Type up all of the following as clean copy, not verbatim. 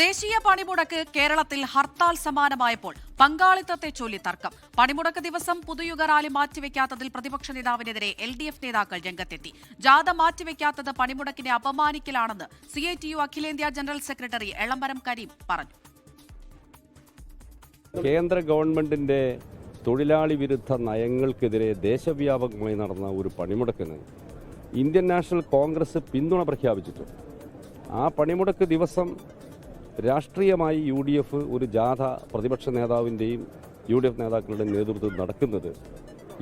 ദേശീയ പണിമുടക്ക് കേരളത്തിൽ ഹർത്താൽ സമാനമായപ്പോൾ പങ്കാളിത്തത്തെ ചൊല്ലി തർക്കം. പണിമുടക്ക് ദിവസം പുതുയുഗ റാലി മാറ്റിവെക്കാത്തതിൽ പ്രതിപക്ഷ നേതാവിനെതിരെ LDF നേതാക്കൾ രംഗത്തെത്തി. ജാഥ മാറ്റിവെക്കാത്തത് പണിമുടക്കിനെ അപമാനിക്കലാണെന്ന് CITU അഖിലേന്ത്യാ ജനറൽ സെക്രട്ടറി എളമരം കരീം പറഞ്ഞു. കേന്ദ്ര ഗവൺമെന്റിന്റെ തൊഴിലാളി വിരുദ്ധ നയങ്ങൾക്കെതിരെ ദേശവ്യാപകമായി നടന്ന ഒരു പണിമുടക്കിന് ഇന്ത്യൻ നാഷണൽ കോൺഗ്രസ് പിന്തുണ പ്രഖ്യാപിച്ചിട്ടുണ്ട്. ആ പണിമുടക്ക് ദിവസം രാഷ്ട്രീയമായി UDF ഒരു ജാഥ പ്രതിപക്ഷ നേതാവിൻ്റെയും UDF നേതാക്കളുടെ നേതൃത്വത്തിൽ നടക്കുന്നത്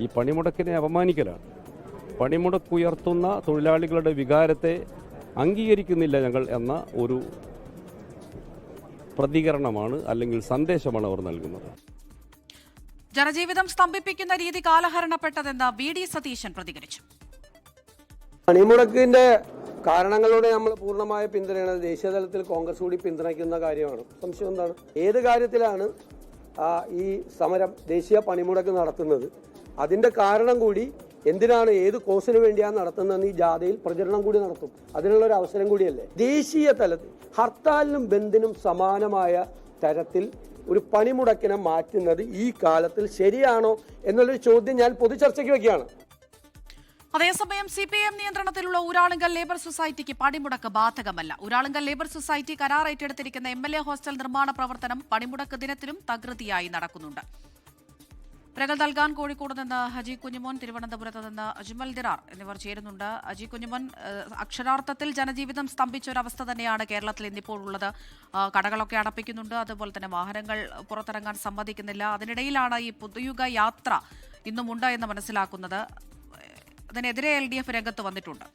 ഈ പണിമുടക്കിനെ അപമാനിക്കലാണ്. പണിമുടക്കുയർത്തുന്ന തൊഴിലാളികളുടെ വികാരത്തെ അംഗീകരിക്കുന്നില്ല ഞങ്ങൾ എന്ന ഒരു പ്രതികരണമാണ് അല്ലെങ്കിൽ സന്ദേശമാണ് അവർ നൽകുന്നത്. ജനജീവിതം സ്തംഭിപ്പിക്കുന്ന രീതി കാലഹരണപ്പെട്ടതെന്ന് VD സതീശൻ പ്രതികരിച്ചു. പണിമുടക്കിന്റെ കാരണങ്ങളോടെ നമ്മൾ പൂർണ്ണമായ പിന്തുണയാണ്. ദേശീയതലത്തിൽ കോൺഗ്രസ് കൂടി പിന്തുണയ്ക്കുന്ന കാര്യമാണ്. സംശയം എന്താണ്? ഏത് കാര്യത്തിലാണ് ഈ സമരം ദേശീയ പണിമുടക്ക് നടത്തുന്നത്, അതിന്റെ കാരണം കൂടി എന്തിനാണ്, ഏത് കോസിന് വേണ്ടിയാണ് നടത്തുന്നതെന്ന് ഈ ജാഥയിൽ പ്രചരണം കൂടി നടത്തും. അതിനുള്ള ഒരു അവസരം കൂടിയല്ലേ. ദേശീയ തലത്തിൽ ഹർത്താലിനും ബന്ദിനും സമാനമായ തരത്തിൽ ഒരു പണിമുടക്കിനെ മാറ്റുന്നത് ഈ കാലത്തിൽ ശരിയാണോ എന്നുള്ളൊരു ചോദ്യം ഞാൻ പൊതുചർച്ചയ്ക്ക് വയ്ക്കുകയാണ്. അതേസമയം CPIM നിയന്ത്രണത്തിലുള്ള ഊരാളുങ്കൽ ലേബർ സൊസൈറ്റിക്ക് പണിമുടക്ക് ബാധകമല്ല. ഊരാളുങ്കൽ ലേബർ സൊസൈറ്റി കരാർ ഏറ്റെടുത്തിരിക്കുന്ന MLA ഹോസ്റ്റൽ നിർമ്മാണ പ്രവർത്തനം പണിമുടക്ക് ദിനത്തിലും തകൃതിയായി നടക്കുന്നുണ്ട്. വിവരങ്ങൾ നൽകാൻ കോഴിക്കോട് നിന്ന് ഹജി കുഞ്ഞുമോൻ, തിരുവനന്തപുരത്ത് നിന്ന് അജ്മൽ ദിറാർ എന്നിവർ ചേരുന്നുണ്ട്. ഹജി കുഞ്ഞുമോൻ, അക്ഷരാർത്ഥത്തിൽ ജനജീവിതം സ്തംഭിച്ച ഒരവസ്ഥ തന്നെയാണ് കേരളത്തിൽ ഇന്നിപ്പോൾ ഉള്ളത്. കടകളൊക്കെ അടപ്പിക്കുന്നുണ്ട്, അതുപോലെ തന്നെ വാഹനങ്ങൾ പുറത്തിറങ്ങാൻ സമ്മതിക്കുന്നില്ല. അതിനിടയിലാണ് ഈ പുതുയുഗ യാത്ര ഇന്നുമുണ്ട് എന്ന് മനസ്സിലാക്കുന്നത്. അതിനെതിരെ LDF രംഗത്ത് വന്നിട്ടുണ്ട്.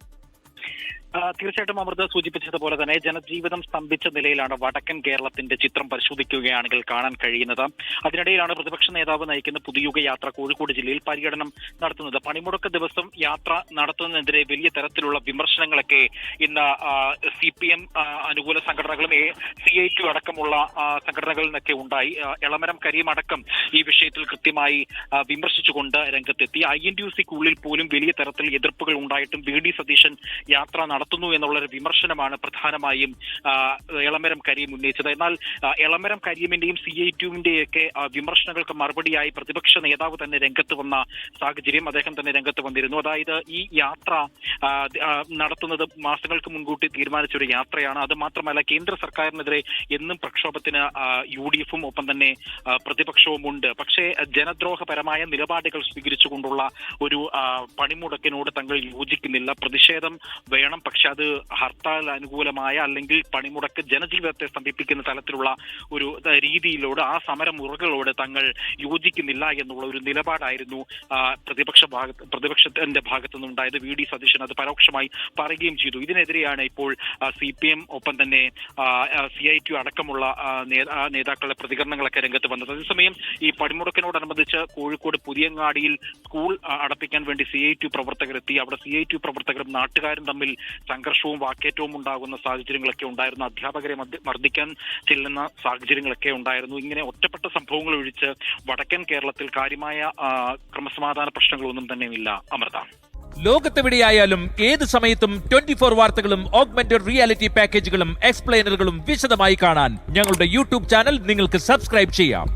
തീർച്ചയായിട്ടും അമൃത സൂചിപ്പിച്ചതുപോലെ തന്നെ ജനജീവിതം സ്തംഭിച്ച നിലയിലാണ് വടക്കൻ കേരളത്തിന്റെ ചിത്രം പരിശോധിക്കുകയാണെങ്കിൽ കാണാൻ കഴിയുന്നത്. അതിനിടയിലാണ് പ്രതിപക്ഷ നേതാവ് നയിക്കുന്ന പുതുയുഗ യാത്ര കോഴിക്കോട് ജില്ലയിൽ പര്യടനം നടത്തുന്നത്. പണിമുടക്ക് ദിവസം യാത്ര നടത്തുന്നതിനെതിരെ വലിയ തരത്തിലുള്ള വിമർശനങ്ങളൊക്കെ ഇന്ന് CPM അനുകൂല സംഘടനകളും CITU അടക്കമുള്ള സംഘടനകളിൽ നിന്നൊക്കെ ഉണ്ടായി. എളമരം കരീം അടക്കം ഈ വിഷയത്തിൽ കൃത്യമായി വിമർശിച്ചുകൊണ്ട് രംഗത്തെത്തി. INTUC-ക്കുള്ളിൽ പോലും വലിയ തരത്തിൽ എതിർപ്പുകൾ ഉണ്ടായിട്ടും VD സതീശൻ യാത്ര നടത്തുന്നു എന്നുള്ളൊരു വിമർശനമാണ് പ്രധാനമായും എളമരം കരീം ഉന്നയിച്ചത്. എന്നാൽ എളമരം കരീമിന്റെയും CITU-വിന്റെയൊക്കെ വിമർശനങ്ങൾക്ക് മറുപടിയായി പ്രതിപക്ഷ നേതാവ് തന്നെ രംഗത്ത് വന്ന സാഹചര്യം, അദ്ദേഹം തന്നെ രംഗത്ത് വന്നിരുന്നു. അതായത് ഈ യാത്ര നടത്തുന്നത് മാസങ്ങൾക്ക് മുൻകൂട്ടി തീരുമാനിച്ച ഒരു യാത്രയാണ്. അത് മാത്രമല്ല, കേന്ദ്ര സർക്കാരിനെതിരെ എന്നും പ്രക്ഷോഭത്തിന് UDF-ഉം ഒപ്പം തന്നെ പ്രതിപക്ഷവും ഉണ്ട്. പക്ഷേ ജനദ്രോഹപരമായ നിലപാടുകൾ സ്വീകരിച്ചുകൊണ്ടുള്ള ഒരു പണിമുടക്കിനോട് തങ്ങൾ യോജിക്കുന്നില്ല. പ്രതിഷേധം വേണം, പക്ഷെ അത് ഹർത്താൽ അനുകൂലമായ അല്ലെങ്കിൽ പണിമുടക്ക് ജനജീവിതത്തെ സ്തംഭിപ്പിക്കുന്ന തലത്തിലുള്ള ഒരു രീതിയിലോട്, ആ സമരമുറകളോട് തങ്ങൾ യോജിക്കുന്നില്ല എന്നുള്ള ഒരു നിലപാടായിരുന്നു പ്രതിപക്ഷത്തിന്റെ ഭാഗത്തു നിന്നുണ്ടായത്. VD സതീശൻ അത് പരോക്ഷമായി പറയുകയും ചെയ്തു. ഇതിനെതിരെയാണ് ഇപ്പോൾ CPM ഒപ്പം തന്നെ CITU അടക്കമുള്ള നേതാക്കളുടെ പ്രതികരണങ്ങളൊക്കെ രംഗത്ത് വന്നത്. അതേസമയം ഈ പണിമുടക്കിനോടനുബന്ധിച്ച് കോഴിക്കോട് പുതിയങ്ങാടിയിൽ സ്കൂൾ അടപ്പിക്കാൻ വേണ്ടി CITU പ്രവർത്തകരെത്തി. അവിടെ CITU പ്രവർത്തകരും നാട്ടുകാരും തമ്മിൽ സംഘർഷവും വാക്കേറ്റവും ഉണ്ടാകുന്ന സാഹചര്യങ്ങളൊക്കെ ഉണ്ടായിരുന്നു. അധ്യാപകരെ മർദ്ദിക്കാൻ ചെല്ലുന്ന സാഹചര്യങ്ങളൊക്കെ ഉണ്ടായിരുന്നു. ഇങ്ങനെ ഒറ്റപ്പെട്ട സംഭവങ്ങൾ ഒഴിച്ച് വടക്കൻ കേരളത്തിൽ കാര്യമായ ക്രമസമാധാന പ്രശ്നങ്ങളൊന്നും തന്നെയില്ല. അമൃത, ലോകത്തെവിടെയായാലും ഏത് സമയത്തും 24 വാർത്തകളും ഓഗ്മെന്റഡ് റിയാലിറ്റി പാക്കേജുകളും എക്സ്പ്ലെയിനറുകളും വിശദമായി കാണാൻ ഞങ്ങളുടെ YouTube ചാനൽ നിങ്ങൾക്ക് സബ്സ്ക്രൈബ് ചെയ്യാം.